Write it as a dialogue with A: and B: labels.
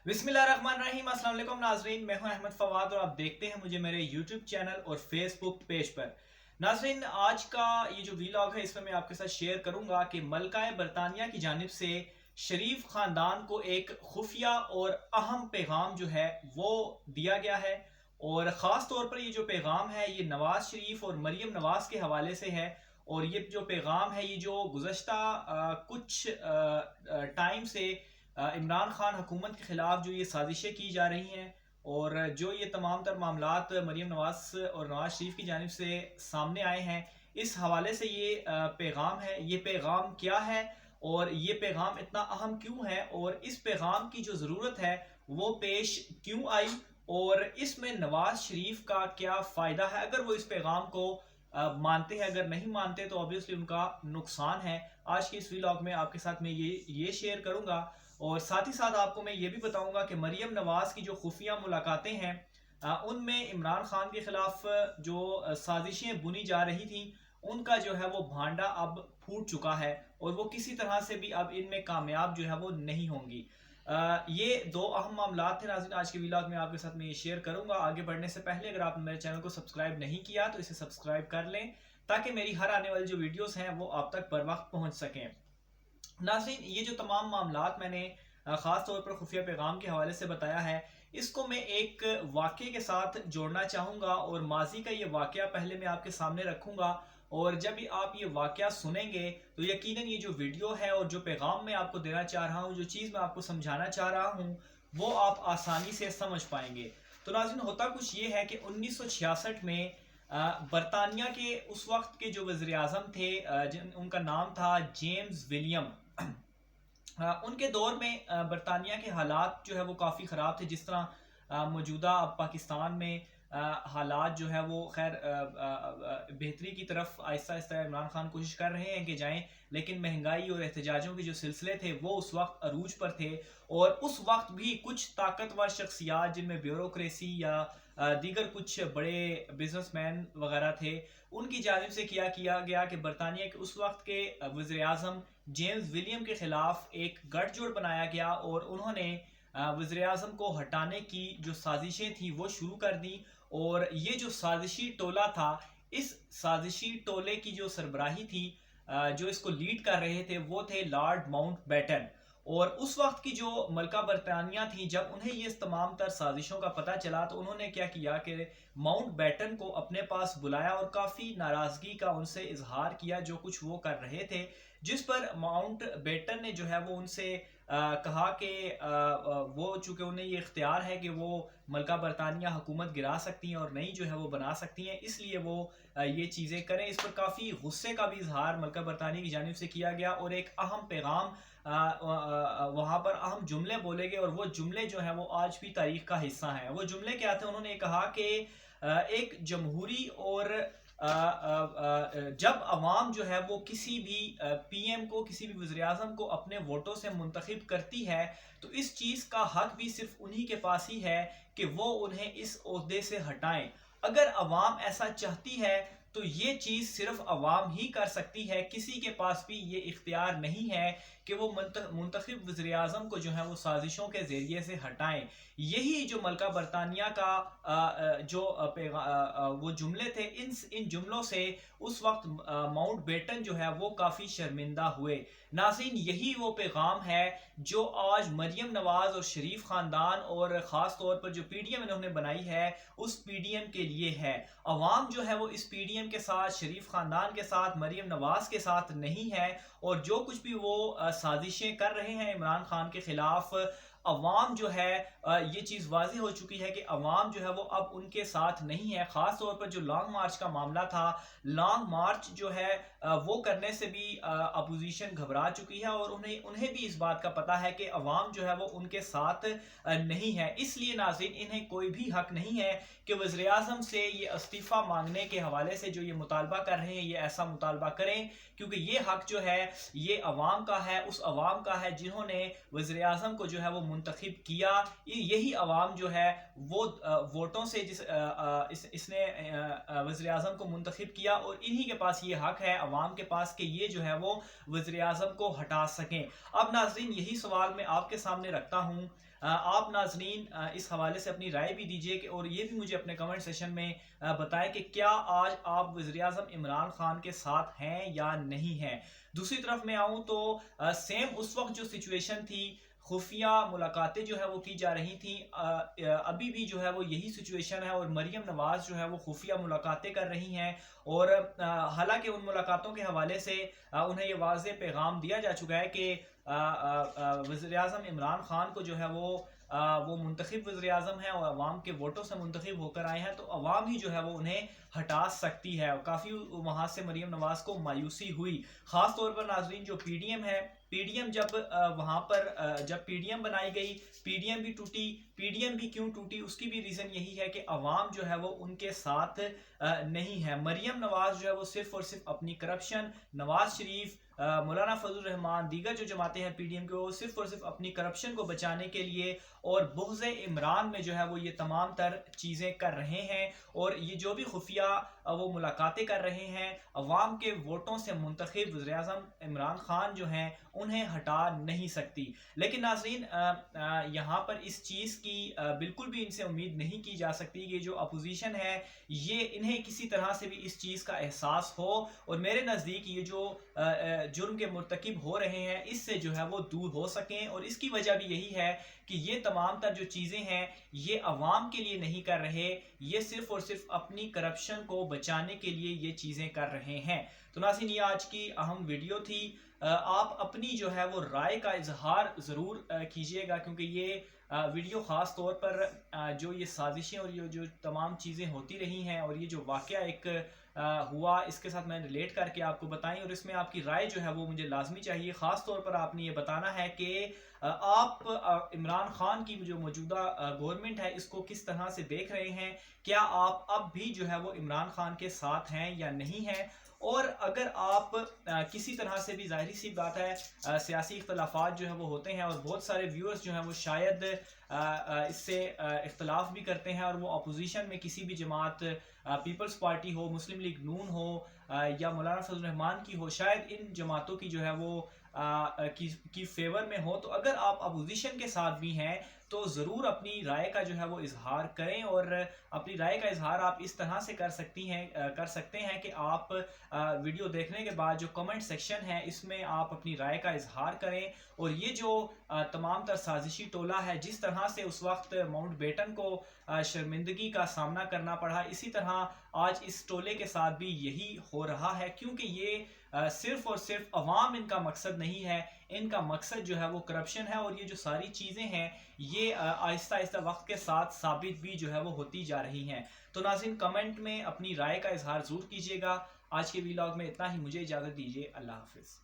A: बिस्मिल्लाहिर्रहमानिर्रहीम। अस्सलाम वालेकुम नाजरीन, मैं हूं अहमद फवाद और आप देखते हैं मुझे मेरे यूट्यूब चैनल और फेसबुक पेज पर। नाजरीन, आज का ये जो वीलॉग है इसमें मैं आपके साथ शेयर करूंगा कि मलकाए बरतानिया की जानिब से शरीफ ख़ानदान को एक खुफिया और अहम पैगाम जो है वो दिया गया है। और ख़ास तौर पर ये जो पैगाम है ये नवाज़ शरीफ और मरीम नवाज़ के हवाले से है। और ये जो पैगाम है ये जो गुज़श्ता कुछ टाइम से इमरान खान हुकूमत के ख़िलाफ़ जो ये साजिशें की जा रही हैं और जो ये तमाम तर मामलात मरीम नवाज़ और नवाज़ शरीफ की जानिब से सामने आए हैं, इस हवाले से ये पैगाम है। ये पैगाम क्या है और ये पैगाम इतना अहम क्यों है और इस पैगाम की जो ज़रूरत है वो पेश क्यों आई और इसमें नवाज़ शरीफ का क्या फ़ायदा है अगर वो इस पैगाम को मानते हैं। अगर नहीं मानते तो ऑब्वियसली उनका नुकसान है। आज की इस व्लॉग में आपके साथ मैं ये शेयर करूंगा और साथ ही साथ आपको मैं ये भी बताऊंगा कि मरीम नवाज़ की जो खुफिया मुलाकातें हैं उनमें इमरान खान के खिलाफ जो साजिशें बुनी जा रही थी उनका जो है वो भांडा अब फूट चुका है और वो किसी तरह से भी अब इनमें कामयाब जो है वो नहीं होंगी। ये दो अहम मामलात थे नाज़रीन, आज के व्लॉग में आपके साथ मैं ये शेयर करूंगा। आगे बढ़ने से पहले अगर आपने मेरे चैनल को सब्सक्राइब नहीं किया तो इसे सब्सक्राइब कर लें ताकि मेरी हर आने वाली जो वीडियोस हैं वो आप तक बर वक्त पहुंच सकें। नाज़रीन, ये जो तमाम मामलात मैंने ख़ास तौर पर खुफिया पैगाम के हवाले से बताया है, इसको मैं एक वाक़े के साथ जोड़ना चाहूँगा और माजी का ये वाक़या पहले मैं आपके सामने रखूँगा। और जब भी आप ये वाक़या सुनेंगे तो यकीनन ये जो वीडियो है और जो पैगाम मैं आपको देना चाह रहा हूँ, जो चीज़ मैं आपको समझाना चाह रहा हूँ, वो आप आसानी से समझ पाएंगे। तो नाज़रीन, होता कुछ ये है कि 1966 में बरतानिया के उस वक्त के जो वज़ीर आज़म थे उनका नाम था जेम्स विलियम। उनके दौर में बरतानिया के हालात जो है वो काफ़ी ख़राब थे। जिस तरह मौजूदा अब पाकिस्तान में हालात जो है वो खैर बेहतरी की तरफ आहिस्ता आहिस्ता इमरान खान कोशिश कर रहे हैं कि जाएं, लेकिन महंगाई और एहतजाजों के जो सिलसिले थे वो उस वक्त अरूज पर थे। और उस वक्त भी कुछ ताकतवर शख्सियात जिनमें ब्यूरोक्रेसी या दीगर कुछ बड़े बिजनेसमैन वगैरह थे, उनकी जानिब से किया किया गया कि बरतानिया के उस वक्त के वज़ीर आज़म जेम्स विलियम के खिलाफ एक गठजोड़ बनाया गया और उन्होंने वज़ीर आज़म को हटाने की जो साजिशें थी वो शुरू कर दी। और ये जो साजिशी टोला था, इस साजिशी टोले की जो सरबराही थी, जो इसको लीड कर रहे थे वो थे लॉर्ड माउंटबेटन। और उस वक्त की जो मलका बरतानिया थी, जब उन्हें ये तमाम तर साजिशों का पता चला तो उन्होंने क्या किया कि माउंटबेटन को अपने पास बुलाया और काफ़ी नाराज़गी का उनसे इजहार किया जो कुछ वो कर रहे थे। जिस पर माउंटबेटन ने जो है वो उनसे कहा कि वो चूँकि उन्हें ये इख्तियार है कि वो मलका बरतानिया हुकूमत गिरा सकती हैं और नई जो है वो बना सकती हैं, इसलिए वो ये चीज़ें करें। इस पर काफ़ी गुस्से का भी इजहार मलका बरतानिया की जानिब से किया गया और एक अहम पैगाम वहाँ पर अहम जुमले बोले गए और वो जुमले जो हैं वो आज भी तारीख का हिस्सा हैं। वो जुमले क्या थे? उन्होंने कहा कि एक जमहूरी और जब अवाम जो है वो किसी भी पीएम को, किसी भी वज़ीर आज़म को अपने वोटों से मुंतखब करती है तो इस चीज़ का हक भी सिर्फ उन्हीं के पास ही है कि वो उन्हें इस ओहदे से हटाएं। अगर अवाम ऐसा चाहती है तो ये चीज़ सिर्फ अवाम ही कर सकती है, किसी के पास भी ये इख्तियार नहीं है कि वो मुंतखब वज़ीर आज़म को जो है वो साजिशों के ज़रिए से हटाएं। यही जो मलका बरतानिया का जो वो जुमले थे, इन जुमलों से उस वक्त माउंटबेटन जो है वो काफ़ी शर्मिंदा हुए। नाज़रीन, यही वो पैगाम है जो आज मरीम नवाज़ और शरीफ ख़ानदान और ख़ास तौर पर जो पीडीएम इन्होंने बनाई है उस पीडीएम के लिए है। अवाम जो है वो इस पीडीएम के साथ, शरीफ ख़ानदान के साथ, मरीम नवाज़ के साथ नहीं है। और जो कुछ भी वो साजिशें कर रहे हैं इमरान खान के खिलाफ, अवाम जो है ये चीज़ वाज़ेह हो चुकी है कि अवाम जो है वो अब उनके साथ नहीं है। ख़ास तौर पर जो लॉन्ग मार्च का मामला था, लॉन्ग मार्च जो है वो करने से भी अपोजिशन घबरा चुकी है और उन्हें उन्हें भी इस बात का पता है कि अवाम जो है वो उनके साथ नहीं है। इसलिए नाज़रीन, इन्हें कोई भी हक नहीं है कि वज़ीर आज़म से ये इस्तीफ़ा मांगने के हवाले से जो ये मुतालबा कर रहे हैं ये ऐसा मुतालबा करें, क्योंकि ये हक जो है ये अवाम का है, उस अवाम का है जिन्होंने वज़ीर आज़म को जो है वो منتخب کیا، یہی عوام جو ہے وہ ووٹوں سے اس نے وزیر اعظم کو منتخب کیا، اور انہی کے پاس یہ حق ہے عوام کے پاس کہ یہ جو ہے وہ وزیر اعظم کو ہٹا سکیں۔ اب ناظرین یہی سوال میں آپ کے سامنے رکھتا ہوں، آپ ناظرین اس حوالے سے اپنی رائے بھی دیجئے کہ اور یہ بھی مجھے اپنے کمنٹ سیشن میں بتائیں کہ کیا آج آپ وزیر اعظم عمران خان کے ساتھ ہیں یا نہیں ہیں۔ دوسری طرف میں آؤں تو سیم اس وقت جو سچویشن تھی، خفیہ ملاقاتیں جو ہے وہ کی جا رہی تھیں، ابھی بھی جو ہے وہ یہی سچویشن ہے، اور مریم نواز جو ہے وہ خفیہ ملاقاتیں کر رہی ہیں، اور حالانکہ ان ملاقاتوں کے حوالے سے انہیں یہ واضح پیغام دیا جا چکا ہے کہ وزیر اعظم عمران خان کو جو ہے وہ منتخب وزیر اعظم ہیں اور عوام کے ووٹوں سے منتخب ہو کر آئے ہیں، تو عوام ہی جو ہے وہ انہیں ہٹا سکتی ہے۔ کافی وہاں سے مریم نواز کو مایوسی ہوئی، خاص طور پر ناظرین جو پی ڈی ایم ہے، پی ڈی ایم جب وہاں پر جب پی ڈی ایم بنائی گئی، پی ڈی ایم بھی ٹوٹی۔ پی ڈی ایم بھی کیوں ٹوٹی، اس کی بھی ریزن یہی ہے کہ عوام جو ہے وہ ان کے ساتھ نہیں ہے۔ مریم نواز جو ہے وہ صرف اور صرف اپنی کرپشن، نواز شریف، مولانا فضل الرحمان، دیگر جو جماعتیں ہیں پی ڈی ایم کے، وہ صرف اور صرف اپنی کرپشن کو بچانے کے لیے اور بغض عمران میں جو ہے وہ یہ تمام تر چیزیں کر رہے ہیں، اور یہ جو بھی خفیہ وہ ملاقاتیں کر رہے ہیں، عوام کے ووٹوں سے منتخب وزیر اعظم عمران خان جو ہیں انہیں ہٹا نہیں سکتی۔ لیکن ناظرین یہاں پر اس چیز کی بالکل بھی ان سے امید نہیں کی جا سکتی کہ جو اپوزیشن ہے یہ انہیں کسی طرح سے بھی اس چیز کا احساس ہو، اور میرے نزدیک یہ جو جرم کے مرتکب ہو رہے ہیں اس سے جو ہے وہ دور ہو سکیں، اور اس کی وجہ بھی یہی ہے کہ یہ تمام تر جو چیزیں ہیں یہ عوام کے لیے نہیں کر رہے، یہ صرف اور صرف اپنی کرپشن کو بچانے کے لیے یہ چیزیں کر رہے ہیں۔ تو ناظرین یہ آج کی اہم ویڈیو تھی، آپ اپنی جو ہے وہ رائے کا اظہار ضرور کیجئے گا، کیونکہ یہ ویڈیو خاص طور پر جو یہ سازشیں اور یہ جو تمام چیزیں ہوتی رہی ہیں اور یہ جو واقعہ ایک ہوا اس کے ساتھ میں ریلیٹ کر کے آپ کو بتائیں، اور اس میں آپ کی رائے جو ہے وہ مجھے لازمی چاہیے۔ خاص طور پر آپ نے یہ بتانا ہے کہ آپ عمران خان کی جو موجودہ گورنمنٹ ہے اس کو کس طرح سے دیکھ رہے ہیں، کیا آپ اب بھی جو ہے وہ عمران خان کے ساتھ ہیں یا نہیں ہیں، اور اگر آپ کسی طرح سے بھی، ظاہری سی بات ہے سیاسی اختلافات جو ہیں وہ ہوتے ہیں، اور بہت سارے ویورز جو ہیں وہ شاید اس سے اختلاف بھی کرتے ہیں، اور وہ اپوزیشن میں کسی بھی جماعت، پیپلز پارٹی ہو، مسلم لیگ نون ہو یا مولانا فضل الرحمان کی ہو، شاید ان جماعتوں کی جو ہے وہ کی فیور میں ہو، تو اگر آپ اپوزیشن کے ساتھ بھی ہیں تو ضرور اپنی رائے کا جو ہے وہ اظہار کریں، اور اپنی رائے کا اظہار آپ اس طرح سے کر سکتے ہیں کہ آپ ویڈیو دیکھنے کے بعد جو کمنٹ سیکشن ہے اس میں آپ اپنی رائے کا اظہار کریں، اور یہ جو تمام تر سازشی ٹولہ ہے، جس طرح سے اس وقت ماؤنٹ بیٹن کو شرمندگی کا سامنا کرنا پڑا، اسی طرح آج اس ٹولے کے ساتھ بھی یہی ہو رہا ہے، کیونکہ یہ صرف اور صرف عوام ان کا مقصد نہیں ہے، ان کا مقصد جو ہے وہ کرپشن ہے، اور یہ جو ساری چیزیں ہیں یہ آہستہ آہستہ وقت کے ساتھ ثابت بھی جو ہے وہ ہوتی جا رہی ہیں۔ تو ناظرین کمنٹ میں اپنی رائے کا اظہار ضرور کیجیے گا۔ آج کے ویلاگ میں اتنا ہی، مجھے اجازت دیجیے، اللہ حافظ۔